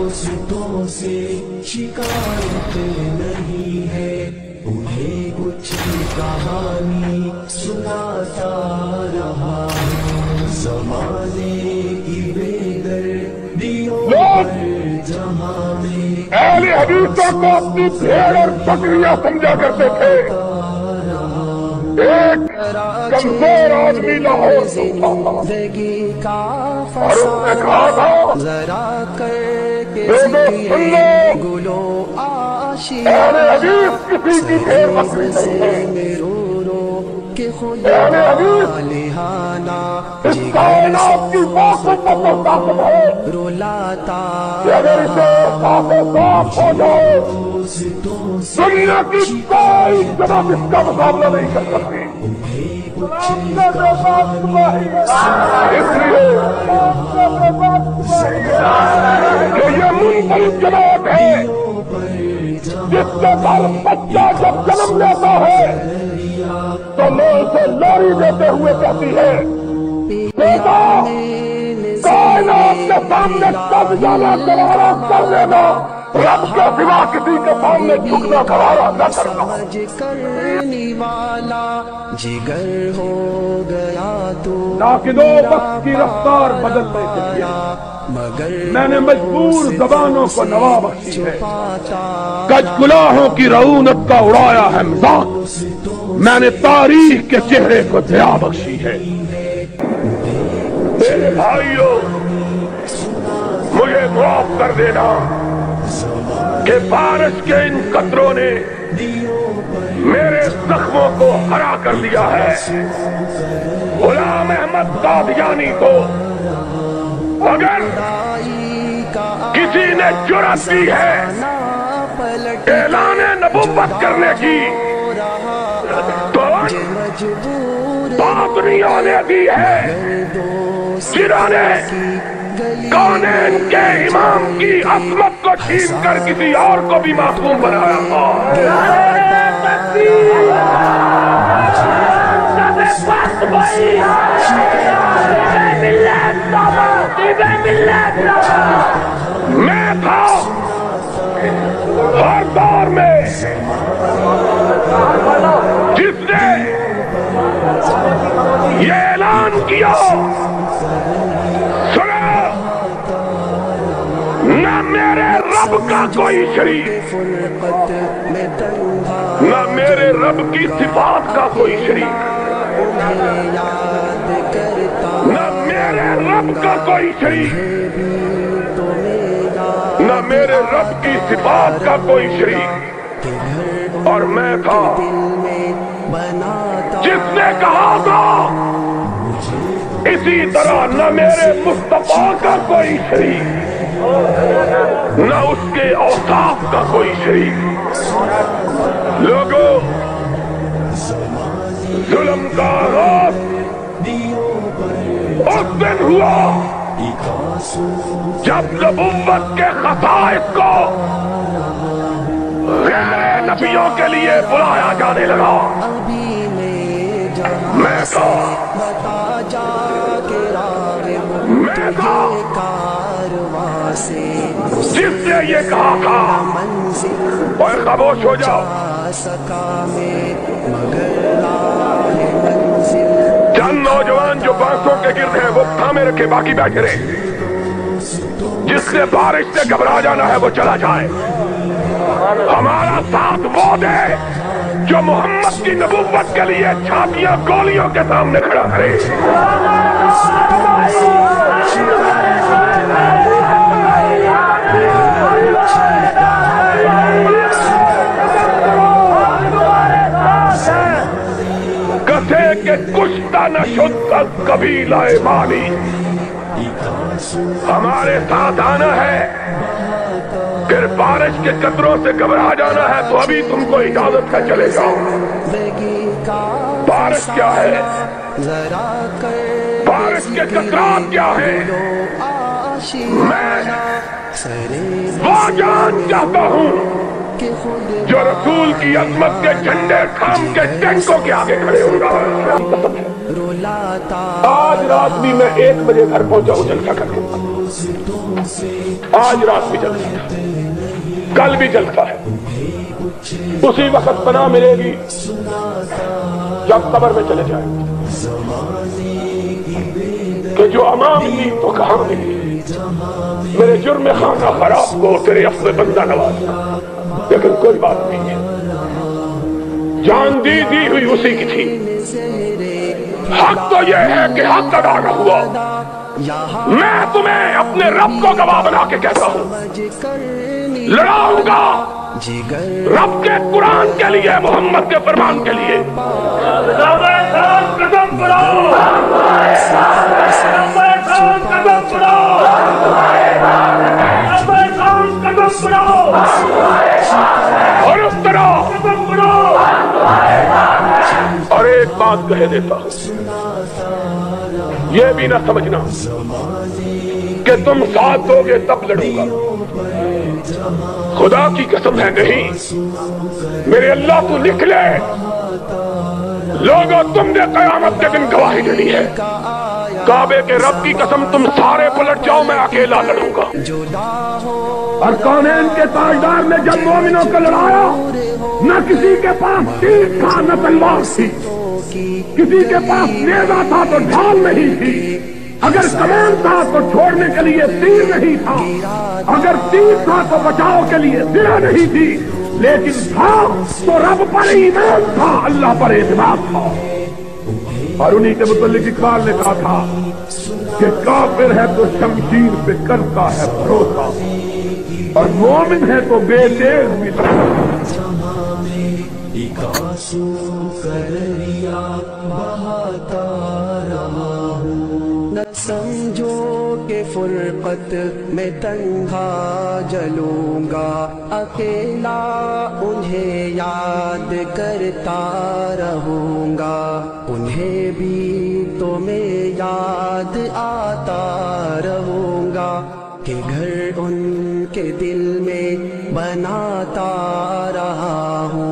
دوستوں سے شکایت نہیں ہے، انہیں کچھ کہانی سناتا رہا ہوں، زمانے کی بے دردیوں پر جہاں میں اہل حدیثوں کو اپنی بھیڑ اور بکریاں سمجھا کرتے تھے۔ ایک کمزور آدمی لاہور سے زندگی کا اور اس نے کہا تھا ذرا کر کے سن لو، گلو اہل حدیث کسی کی بھیڑ بکری نہیں ہے۔ رو رو کہ اہل حدیث لہانا اس کائنات کی طاقت و طاقت ہے رولاتا کہ اگر اسے صاف ہو جائے دنیا کی کوئی جناب اس کا مقابلہ نہیں کر سکتی۔ اس لیے کہ یہ منفرد جماعت ہے جس کے گھر بچہ جب جنم لیتا ہے تو ماں اسے لوری دیتے ہوئے کہتی ہے بیٹا کائنات کے سامنے کب جانا گوارا کر لینا، رب کے سوا کسی کے سامنے جھکنا گوارا نہ کرنا۔ سمجھ کرنے والا جگر ہو گیا تو ناقدوں وقت کی رفتار بدلنے کے لیے مگر میں نے مجبور زبانوں کو نوا بخشی ہے، کج گلاہوں کی رعونت کا اڑایا ہے مذاق، میں نے تاریخ کے چہرے کو ضیا بخشی ہے۔ میرے بھائیوں، مجھے معاف کر دینا کہ بارش کے ان قطروں نے میرے زخموں کو ہرا کر دیا ہے۔ غلام احمد قادیانی کو اگر کسی نے جرأت کی ہے اعلان نبوت کرنے کی تو بات دنیا نے دی ہے جنہوں نے کونین کے امام کی عظمت کو چھین کر کسی اور کو بھی معصوم بنایا تھا۔ میں تھا ہر دور میں جس نے یہ اعلان کیا سنا نہ میرے رب کا کوئی شریک، نہ میرے رب کی صفات کا کوئی شریک، نہ میرے رب کا کوئی شریک، نہ میرے رب کی صفات کا کوئی شریک۔ اور میں تھا جس نے کہا تھا اسی طرح نہ میرے مصطفیٰ کا کوئی شریک، نہ اس کے اوصاف کا کوئی شریک۔ لوگوں، ظلم کا آغاز اس دن ہوا جب نبوت کے خصائص کو غیر نبیوں کے لیے بلایا جانے لگا۔ میں تھا جس نے یہ کہا تھا اور خاموش ہو جاؤ، چند نوجوان جو بانسوں کے گرد ہیں وہ تھامے رکھے، باقی بیٹھے رہے۔ جس نے بارش سے گھبرا جانا ہے وہ چلا جائے۔ ہمارا ساتھ وہ دے جو محمد کی نبوت کے لیے چھاتیاں گولیوں کے سامنے کھڑا کرے۔ کسے کے کشتہ نہ شد از قبیلہ مالی، ہمارے ساتھ آنا ہے۔ پھر بارش کے قطروں سے گھبرا جانا ہے تو ابھی تم کو اجازت کا چلے جاؤ۔ بارش کیا ہے؟ بارش کے قطرات کیا ہیں؟ میں وہ جان چاہتا ہوں جو رسول کی عظمت کے جھنڈے تھام کے ٹینکوں کے آگے کھڑے ہوگا۔ آج رات بھی میں 1 بجے گھر پہنچا ہوں جلسہ کرنے۔ آج رات بھی جلتا تھا، کل بھی جلتا ہے. اسی وقت پناہ ملے گی جب قبر میں چلے جائیں کہ جو امام ملی تو کہاں ملی. میرے جرم خانہ خراب کو تیرے افضل بندہ نوازا، لیکن کوئی بات نہیں ہے، جان دی ہوئی اسی کی تھی. حق تو یہ ہے کہ حق ادا نہ ہوا. میں تمہیں اپنے رب کو گواہ بنا کے کہتا ہوں، لڑاؤں گا رب کے قرآن کے لیے، محمد کے فرمان کے لیے. اور اس طرح اور ایک بات کہہ دیتا ہوں، یہ بھی نہ سمجھنا کہ تم ساتھ دو گے تب لڑوں گا. خدا کی قسم ہے نہیں، میرے اللہ تو لکھ لے. لوگوں تم نے قیامت کے دن گواہی دینی ہے. کعبے کے رب کی قسم تم سارے پلٹ جاؤ، میں اکیلا لڑوں گا. اور کونین کے تاجدار نے جب مومنوں کو لڑایا، نہ کسی کے پاس تیر تھا نہ تلوار تھی، کسی کے پاس نیزہ تھا تو ڈھال نہیں تھی، اگر کمان تھا تو چھوڑنے کے لیے تیر نہیں تھا، اگر تیر تھا تو بچاؤ کے لیے سرہ نہیں تھی، لیکن تھا تو رب پر ایمان تھا، اللہ پر اعتماد تھا. اور انہی کے متعلق اقبال نے کہا تھا کہ کافر ہے تو شمشیر پہ کرتا ہے بھروسہ، اور مومن ہے تو بے تیز بھی نہ سمجھو کہ فرقت میں تنہا جلوں گا، اکیلا انہیں یاد کرتا رہوں گا. انہیں بھی تو میں یاد آتا رہوں گا کہ گھر ان کے دل میں بناتا رہا ہوں.